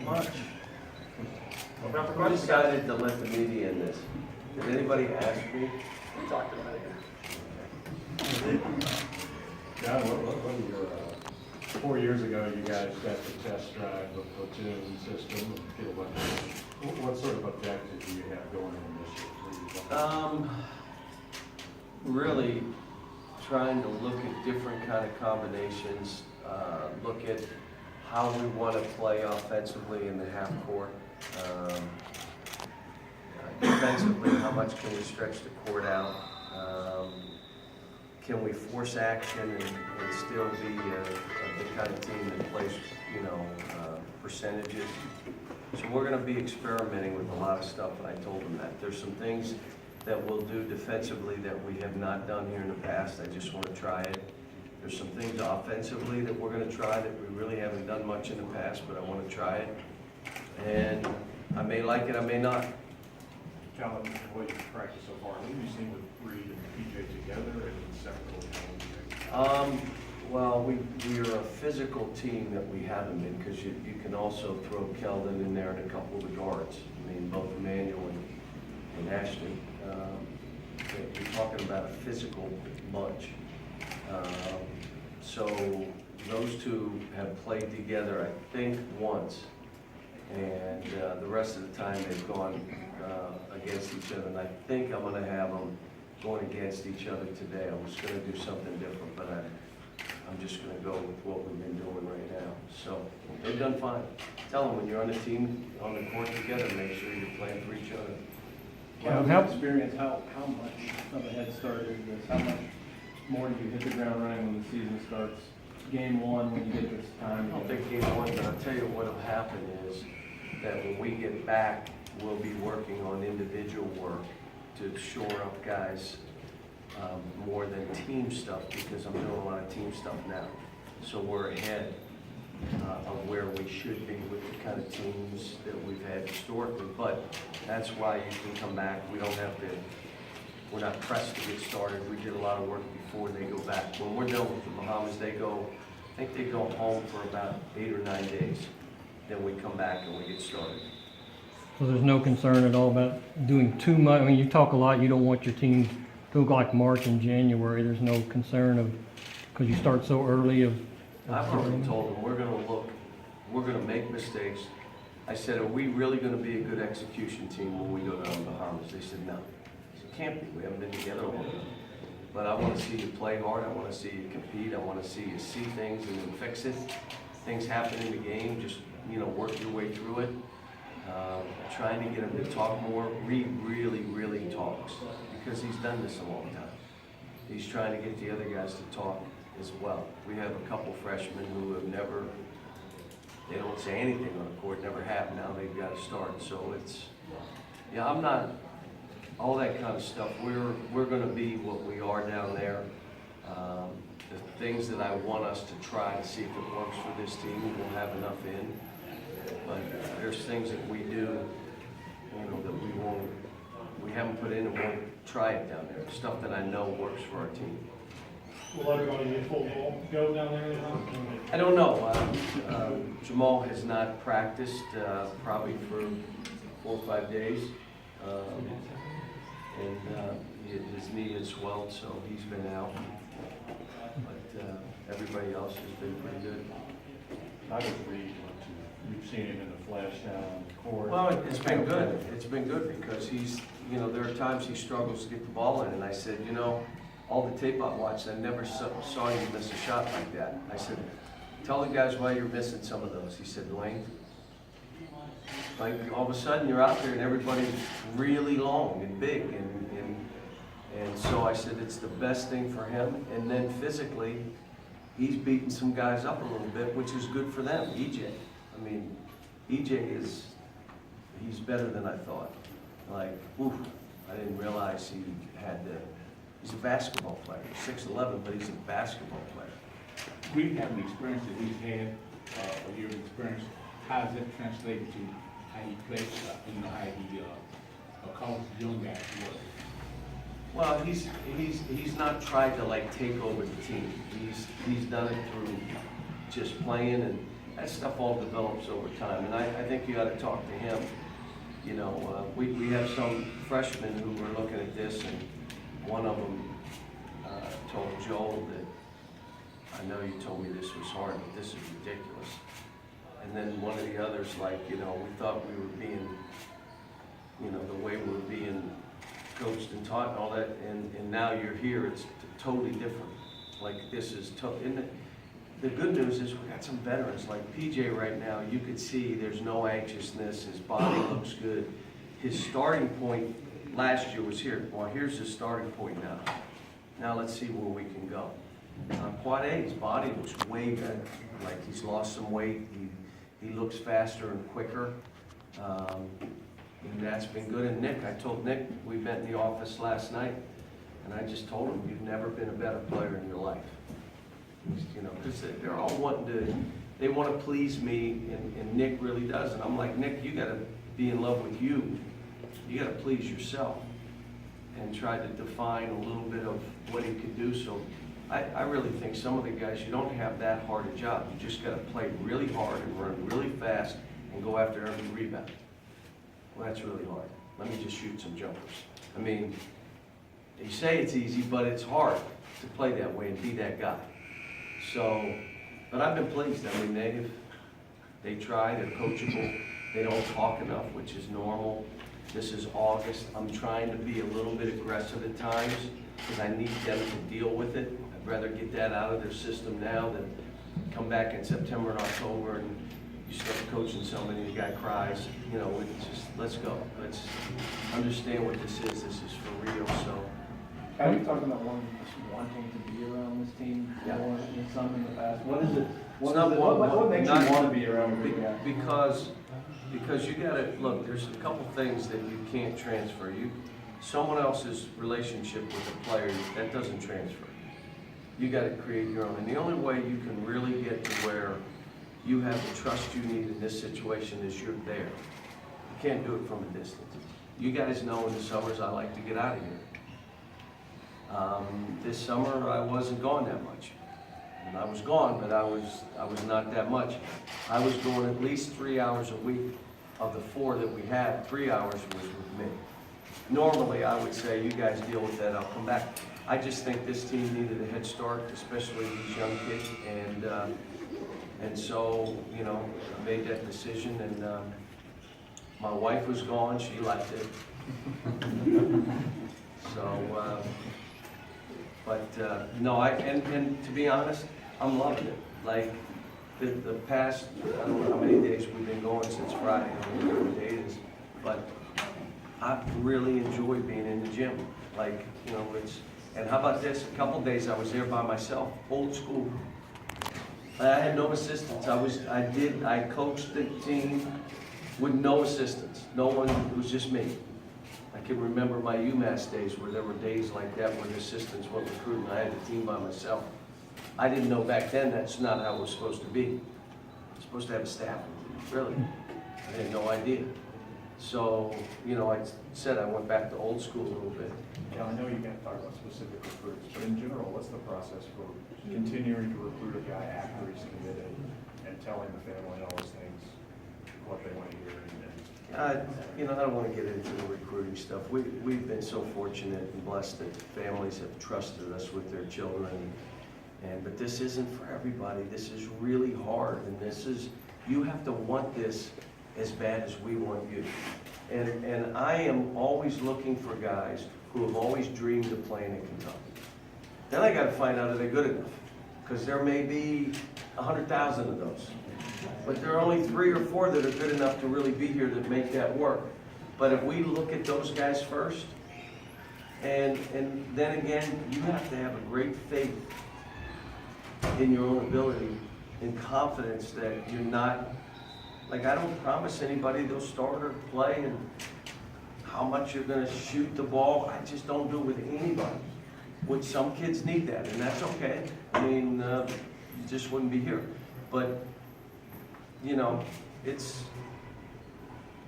much. Who decided to let the media in this? Did anybody ask me? We talked about it. John, what your, 4 years ago, you guys got to test drive the platoon system and feel what sort of objective do you have going in this year? Really trying to look at different kind of combinations, look at how we want to play offensively in the half court. Defensively, how much can we stretch the court out? Can we force action and still be the kind of team that plays, percentages? So we're going to be experimenting with a lot of stuff, and I told them that. There's some things that we'll do defensively that we have not done here in the past. I just want to try it. There's some things offensively that we're going to try that we really haven't done much in the past, but I want to try it. And I may like it, I may not. Calvin, the way you've practiced so far, what have you seen with Reed and PJ together and separately? Well, we are a physical team that we haven't been, because you can also throw Keldon in there and a couple of the guards. I mean, both Emmanuel and Ashton. You're talking about a physical bunch. So those two have played together, I think, once. And the rest of the time they've gone against each other. And I think I'm going to have them going against each other today. I was going to do something different, but I'm just going to go with what we've been doing right now. So they've done fine. Tell them when you're on a team, on the court together, make sure you're playing for each other. Well, how experience, how much of a head start is this? How much more do you hit the ground running when the season starts? Game one, when you get this time? I don't think game one, but I'll tell you what will happen is that when we get back, we'll be working on individual work to shore up guys more than team stuff, because I'm doing a lot of team stuff now. So we're ahead of where we should be with the kind of teams that we've had historically. But that's why you can come back. We don't have to, we're not pressed to get started. We did a lot of work before they go back. When we're done with the Bahamas, they go, I think they go home for about 8 or 9 days. Then we come back and we get started. So there's no concern at all about doing too much? I mean, you talk a lot, you don't want your team to look like March and January. There's no concern of, because you start so early of... I've already told them, we're going to make mistakes. I said, are we really going to be a good execution team when we go down to the Bahamas? They said, no. I said, can't be. We haven't been together long enough. But I want to see you play hard. I want to see you compete. I want to see you see things and then fix it. Things happen in the game. Just, work your way through it. Trying to get him to talk more. Reed really talks, because he's done this a long time. He's trying to get the other guys to talk as well. We have a couple freshmen who have never, they don't say anything on the court, never have. Now they've got to start. So it's, I'm not, all that kind of stuff. We're going to be what we are down there. The things that I want us to try to see if it works for this team, we'll have enough in. But there's things that we do, that we haven't put in and won't try it down there. Stuff that I know works for our team. Will everybody get full go down there? I don't know. Jamal has not practiced probably for 4 or 5 days. His knee has swelled, so he's been out. But everybody else has been pretty good. How does Reed, you've seen him in the flash down on the court? Well, it's been good. It's been good because he's, there are times he struggles to get the ball in, and I said, all the tape I watched, I never saw you miss a shot like that. I said, tell the guys why you're missing some of those. He said, Dwayne, like all of a sudden you're out there and everybody's really long and big, and so I said it's the best thing for him. And then physically, he's beating some guys up a little bit, which is good for them. EJ, I mean, he's better than I thought. Like, I didn't realize he had the. He's a basketball player. He's 6'11", but he's a basketball player. We have an experience that we've had, a year of experience. How does that translate to how he plays, how he calls young guys to work? Well, he's not tried to take over the team. He's done it through just playing, and that stuff all develops over time, and I think you gotta talk to him. You know, we have some freshmen who were looking at this, and one of them told Joel that, I know you told me this was hard, but this is ridiculous. And then one of the others, like, you know, we thought we were being, you know, the way we were being coached and taught and all that, and now you're here, it's totally different. Like, this is and the good news is we got some veterans, like PJ right now, you could see there's no anxiousness, his body looks good. His starting point last year was here. Well, here's his starting point now. Now let's see where we can go. Quad A, his body looks way better. Like, he's lost some weight, he looks faster and quicker. And that's been good. And Nick, I told Nick, we met in the office last night, and I just told him, you've never been a better player in your life. You know, because they're all wanting to, they want to please me, and Nick really does. And I'm like, Nick, you got to be in love with you. You got to please yourself and try to define a little bit of what he could do. So I really think some of the guys, you don't have that hard a job. You just got to play really hard and run really fast and go after every rebound. Well, that's really hard. Let me just shoot some jumpers. I mean, you say it's easy, but it's hard to play that way and be that guy. So, but I've been pleased. I mean, they try, they're coachable, they don't talk enough, which is normal. This is August. I'm trying to be a little bit aggressive at times because I need them to deal with it. I'd rather get that out of their system now than come back in September and October and you start coaching somebody and the guy cries. You know, it's just, let's go. Let's understand what this is. This is for real, so. Are you talking about wanting to be around this team Yeah. more than some in the past? What is it? It's not What makes not- you want to be around Be- these guys? Because you gotta, look, there's a couple things that you can't transfer. Someone else's relationship with a player, that doesn't transfer. You gotta create your own. And the only way you can really get to where you have the trust you need in this situation is you're there. You can't do it from a distance. You guys know in the summers I like to get out of here. This summer I wasn't gone that much. And I was gone, but I was not that much. I was going at least 3 hours a week. Of the 4 that we had, 3 hours was with me. Normally, I would say, you guys deal with that, I'll come back. I just think this team needed a head start, especially these young kids, and so, you know, I made that decision, and my wife was gone, she liked it. So, no, and to be honest, I'm loving it. Like, the past, I don't know how many days we've been going since Friday, I don't know what day it is, but I've really enjoyed being in the gym. Like, you know, and how about this, a couple days I was there by myself, old school. I had no assistants, I coached the team with no assistants, no one, it was just me. I can remember my UMass days where there were days like that where the assistants weren't recruiting, I had the team by myself. I didn't know back then that's not how it was supposed to be. You're supposed to have a staff, really. I had no idea. So, you know, I said I went back to old school a little bit. Yeah, I know you can't talk about specific recruits, but in general, what's the process for continuing to recruit a guy after he's committed and telling the family all those things, what they want to hear? You know, I don't want to get into the recruiting stuff. We've been so fortunate and blessed that families have trusted us with their children. But this isn't for everybody. This is really hard, and you have to want this as bad as we want you. And I am always looking for guys who have always dreamed of playing in Kentucky. Then I got to find out if they're good enough, because there may be 100,000 of those. But there are only 3 or 4 that are good enough to really be here to make that work. But if we look at those guys first, and then again, you have to have a great faith in your own ability and confidence that you're not, like, I don't promise anybody they'll start or play and how much you're going to shoot the ball. I just don't do it with anybody. Which some kids need that, and that's okay. I mean, you just wouldn't be here. But, you know, it's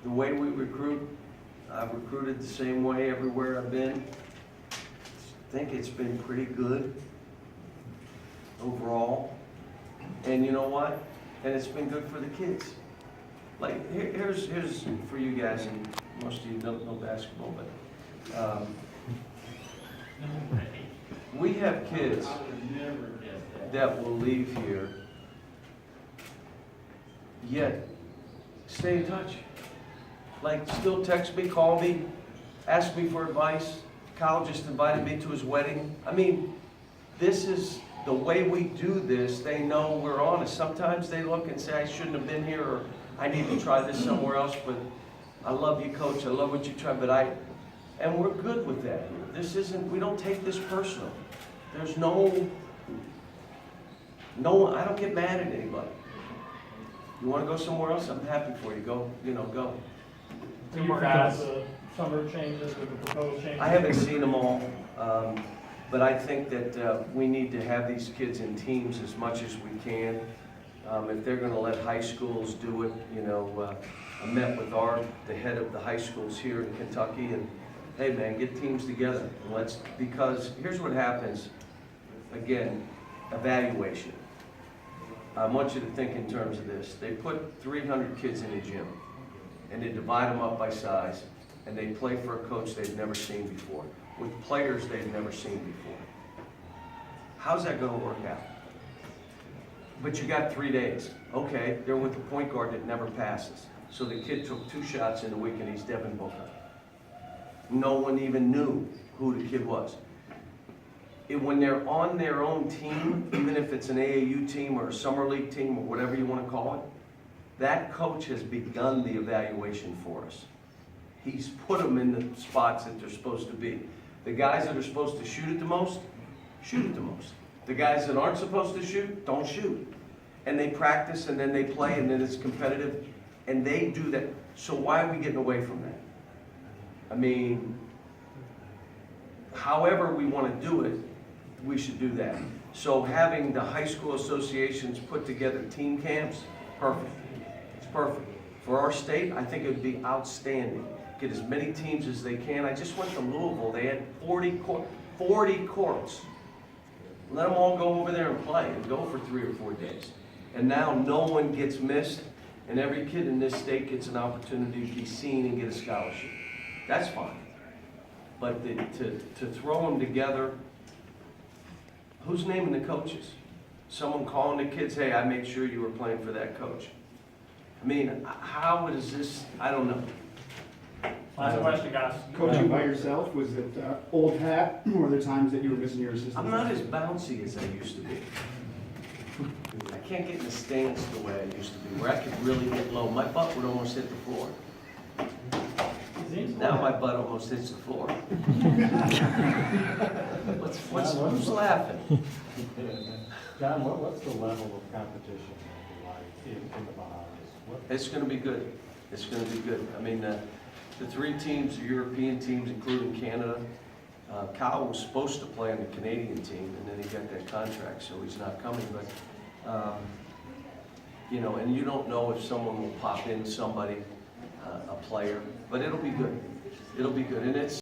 the way we recruit. I've recruited the same way everywhere I've been. I think it's been pretty good overall. And you know what? and it's been good for the kids. Like, here's for you guys, and most of you don't know basketball, but, we have kids that will leave here, yet stay in touch. Like, still text me, call me, ask me for advice. Kyle just invited me to his wedding. I mean, this is the way we do this. They know we're honest. Sometimes they look and say, I shouldn't have been here, or I need to try this somewhere else, but I love you, coach. I love what you tried, and we're good with that. This isn't, we don't take this personal. There's no, I don't get mad at anybody. You want to go somewhere else? I'm happy for you. Go, go. So you guys, the summer changes, with the proposed changes? I haven't seen them all, but I think that we need to have these kids in teams as much as we can. If they're going to let high schools do it, I met with the head of the high schools here in Kentucky, and hey man, get teams together. Because here's what happens, again, evaluation. I want you to think in terms of this. They put 300 kids in a gym, and they divide them up by size, and they play for a coach they've never seen before, with players they've never seen before. How's that going to work out? But you got 3 days. Okay, they're with the point guard that never passes. So the kid took 2 shots in a week, and he's Devin Booker. No one even knew who the kid was. When they're on their own team, even if it's an AAU team or a summer league team or whatever you want to call it, that coach has begun the evaluation for us. He's put them in the spots that they're supposed to be. The guys that are supposed to shoot it the most, shoot it the most. The guys that aren't supposed to shoot, don't shoot. And they practice, and then they play, and then it's competitive, and they do that. So why are we getting away from that? I mean, however we want to do it, we should do that. So having the high school associations put together team camps, perfect. It's perfect. For our state, I think it would be outstanding. Get as many teams as they can. I just went to Louisville. They had 40 courts. Let them all go over there and play and go for 3 or 4 days. And now no one gets missed, and every kid in this state gets an opportunity to be seen and get a scholarship. That's fine. But to throw them together, who's naming the coaches? Someone calling the kids, hey, I made sure you were playing for that coach. I mean, how is this? I don't know. Last question, guys. Coaching by yourself, was it old hat, or were there times that you were missing your assistant? I'm not as bouncy as I used to be. I can't get in the stance the way I used to be, where I could really get low. My butt would almost hit the floor. Now my butt almost hits the floor. Who's laughing? John, what's the level of competition like in the Bahamas? It's going to be good. It's going to be good. I mean, the 3 teams, the European teams, including Canada, Kyle was supposed to play on the Canadian team, and then he got that contract, so he's not coming. But, and you don't know if someone will pop in somebody, a player, but it'll be good. It'll be good. And it's